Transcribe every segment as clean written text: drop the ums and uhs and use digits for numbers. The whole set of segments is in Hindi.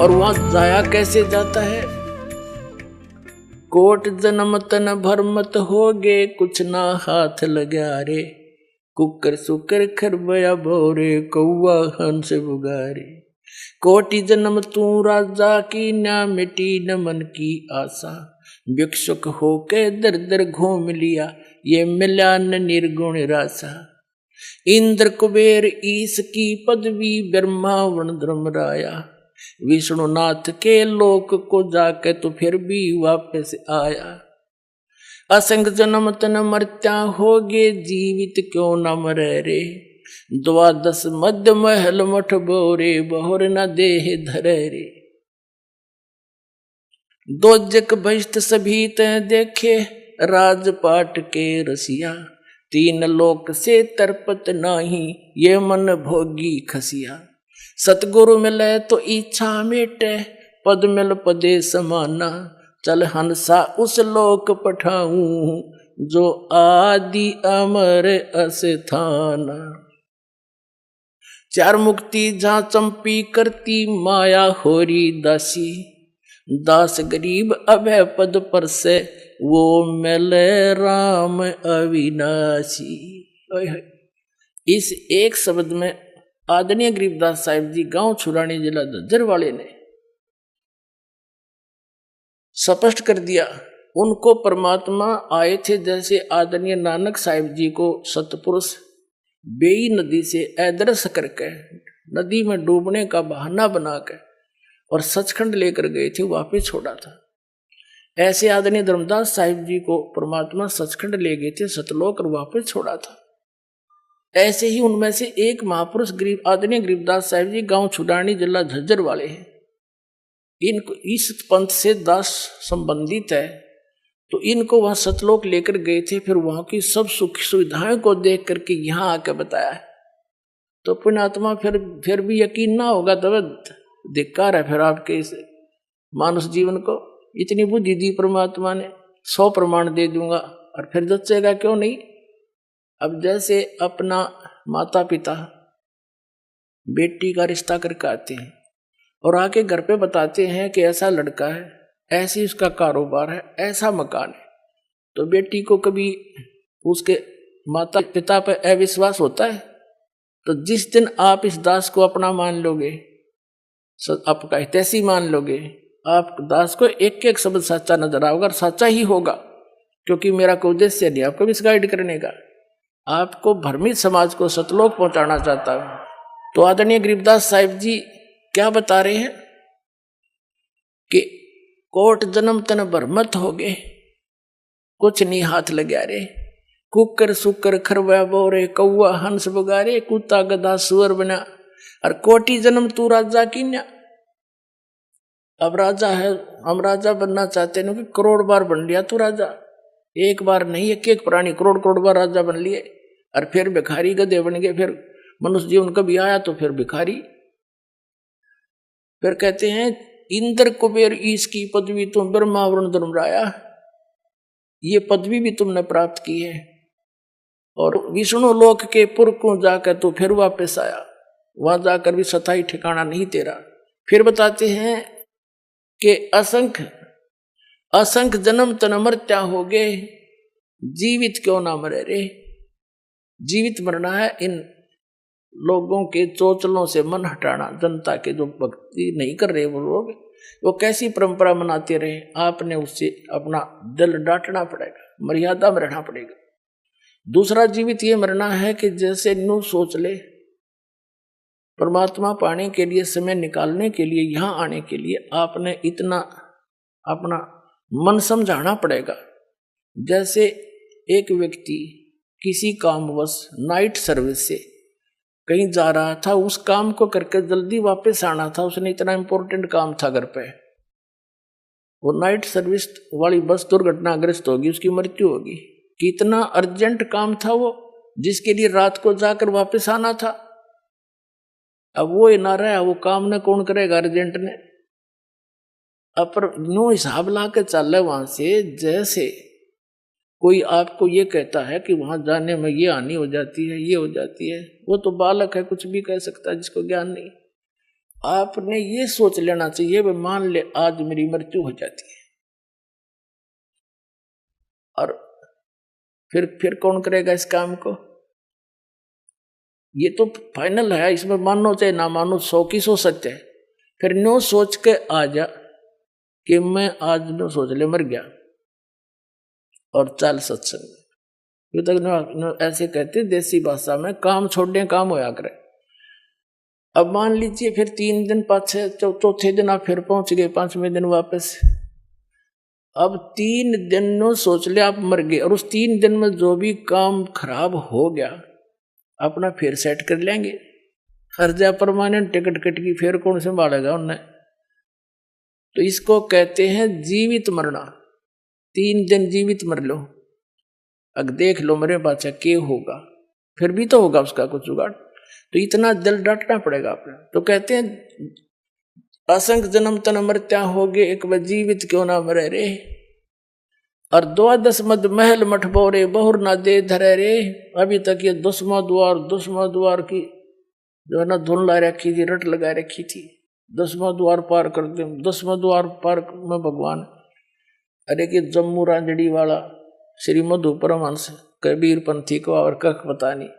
और वहां जाया कैसे जाता है? कोट जन्म तन भरमत होगे, कुछ ना हाथ लगा रे। कुकर सुकर खरबया भोरे, कौआ हंस बुगारे। कोटि जन्म तू राजा की, ना मिटी न मन की आशा। भिक्षुक होके दर दर घूम लिया, ये मिला न निर्गुण रासा। इंद्र कुबेर ईश की पदवी, ब्रह्मा वर्ण धर्मराया। विष्णुनाथ के लोक को जाके तो फिर भी वापस आया। असंग जन्म तन मर्त्या होगे, जीवित क्यों न मरे रे। द्वादश मध्य महल मठ बोरे, बहुर न देह धरे रे। दोजक बहिष्ठ सभी तय देखे, राजपाट के रसिया। तीन लोक से तरपत नाही, ये मन भोगी खसिया। सतगुरु मिले तो इच्छा मेटे, पद मिल पदे समाना। चल हंसा उस लोक पठाऊं, जो आदि अमर अस्थाना। चार मुक्ति जहाँ चंपी करती, माया होरी दासी। दास गरीब अभय पद पर से, वो मिले राम अविनाशी। इस एक शब्द में आदरणीय गरीबदास साहिब जी गांव छुरानी जिला झज्जर वाले ने स्पष्ट कर दिया। उनको परमात्मा आए थे, जैसे आदरणीय नानक साहिब जी को सतपुरुष बेई नदी से अदृश्य करके नदी में डूबने का बहाना बनाकर और सचखंड लेकर गए थे, वापस छोड़ा था। ऐसे आदरणीय धर्मदास साहिब जी को परमात्मा सचखंड ले गए थे, सतलोक, और वापस छोड़ा था। ऐसे ही उनमें से एक महापुरुष आदरणीय गरीबदास साहिब जी गांव छुडानी जिला झज्जर वाले हैं। इनको इस पंथ से दास संबंधित है, तो इनको वहां सतलोक लेकर गए थे। फिर वहां की सब सुख सुविधाएं को देख करके यहाँ आके बताया है। तो पुण्यात्मा फिर भी यकीन ना होगा तो धिक्कार है फिर आपके इस मानुष जीवन को। इतनी बुद्धि दी परमात्मा ने, 100 प्रमाण दे दूंगा और फिर जचेगा क्यों नहीं। अब जैसे अपना माता पिता बेटी का रिश्ता करके आते हैं और आके घर पे बताते हैं कि ऐसा लड़का है, ऐसी उसका कारोबार है, ऐसा मकान है, तो बेटी को कभी उसके माता पिता पर अविश्वास होता है? तो जिस दिन आप इस दास को अपना मान लोगे, आपका हितैषी मान लोगे, आप दास को एक एक शब्द सच्चा नजर आओगे और सच्चा ही होगा, क्योंकि मेरा कोई उद्देश्य नहीं आपको मिसगाइड करने का। आपको भ्रमित समाज को सतलोक पहुंचाना चाहता हूं। तो आदरणीय गरीबदास साहिब जी क्या बता रहे हैं कि कोट जन्म तन भरमत हो गए, कुछ नहीं हाथ लगा रे। कुकर सुकर खरवा बोरे, कौआ हंस बुगारे। कुत्ता गधा सुअर बना, और कोटि जन्म तू राजा की न्या। अब राजा है, हम राजा बनना चाहते हैं कि करोड़ बार बन लिया तू राजा। एक बार नहीं, एक एक प्राणी करोड़ करोड़ बार राजा बन लिए, और फिर भिखारी गधे बन गए। फिर मनुष्य जीवन कभी आया तो फिर भिखारी। फिर कहते हैं इंद्र कुबेर ईश की पदवी तुम, ब्रह्मा वरुण धर्मराया। ये पदवी भी तुमने प्राप्त की है, और विष्णु लोक के पुर को जाकर तो फिर वापस आया। वहां जाकर भी सताई ठिकाना नहीं तेरा। फिर बताते हैं कि असंख्य जन्म तन मर्त्या हो गए, जीवित क्यों ना मरे रे। जीवित मरना है, इन लोगों के चोचलों से मन हटाना। जनता के जो भक्ति नहीं कर रहे वो लोग, वो कैसी परंपरा मनाते रहे, आपने उससे अपना दिल डांटना पड़ेगा, मर्यादा में रहना पड़ेगा। दूसरा जीवित ये मरना है कि जैसे न्यू सोच ले, परमात्मा पाने के लिए, समय निकालने के लिए, यहाँ आने के लिए आपने इतना अपना मन समझाना पड़ेगा। जैसे एक व्यक्ति किसी कामवश नाइट सर्विस से कहीं जा रहा था, उस काम को करके जल्दी वापस आना था, उसने इतना इंपॉर्टेंट काम था घर पे, वो नाइट सर्विस वाली बस दुर्घटनाग्रस्त होगी, उसकी मृत्यु होगी। कितना अर्जेंट काम था वो, जिसके लिए रात को जाकर वापस आना था। अब वो ना रहा, वो काम ने कौन करेगा अर्जेंट ने। अब पर नो हिसाब ला के चल रहे वहां से, जैसे कोई आपको ये कहता है कि वहां जाने में ये हानि हो जाती है, ये हो जाती है। वो तो बालक है, कुछ भी कह सकता है जिसको ज्ञान नहीं। आपने ये सोच लेना चाहिए, वे मान ले आज मेरी मृत्यु हो जाती है, और फिर कौन करेगा इस काम को? ये तो फाइनल है, इसमें मानो चाहे ना मानो, 100 की 100 सत्य है। फिर नो सोच के आ जा कि मैं आज नो सोच ले मर गया, और चल सत्संग। ये तक ऐसे कहते देसी भाषा में, काम छोड़ने काम होया करे। अब मान लीजिए फिर 3 दिन पाछे, चौथे दिन आप फिर पहुंच गए, 5वें दिन वापस। अब 3 दिन नो सोच ले आप मर गए, और उस 3 दिन में जो भी काम खराब हो गया अपना फिर सेट कर लेंगे। हर्जा परमानेंट टिकट कट की, फिर कौन संभालेगा उन्हें? तो इसको कहते हैं जीवित मरना। 3 दिन जीवित मर लो, अब देख लो मेरे बाचा के होगा, फिर भी तो होगा उसका कुछ जुगाड़। तो इतना दिल डांटना पड़ेगा आपने। तो कहते हैं असंख्य जन्म तन मरत्या हो गए, एक बार जीवित क्यों ना मरे रे। और 12 मद महल मठ बोरे, बहुर ना दे धरे रे। अभी तक ये 10वां द्वार की जो है ना धुन ला रखी थी, रट लगा रखी थी, 10वां द्वार पार कर दे। 10वां द्वार पार में भगवान, अरे कि जम्मू रांझड़ी वाला श्री मधु परमहंस कबीर पंथी को और कख पता नहीं,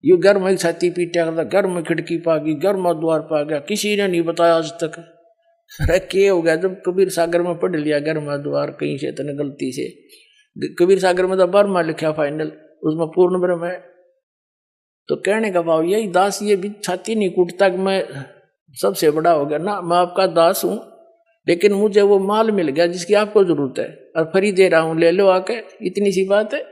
यू घर में छाती पीटा करता, घर में खिड़की पा गई, घर में द्वार पा गया, किसी ने नहीं बताया आज तक। अरे क्या हो गया? जब कबीर सागर में पढ़ लिया घर में द्वार, कहीं से इतने गलती से, कबीर सागर में तो बर्मा लिखा फाइनल, उसमें पूर्ण ब्रह्म है। तो कहने का भाव यही, दास ये भी छाती नहीं कूटता कि मैं सबसे बड़ा हो गया ना, मैं आपका दास हूं, लेकिन मुझे वो माल मिल गया जिसकी आपको जरूरत है, और फ्री दे रहा हूं, ले लो आके, इतनी सी बात है।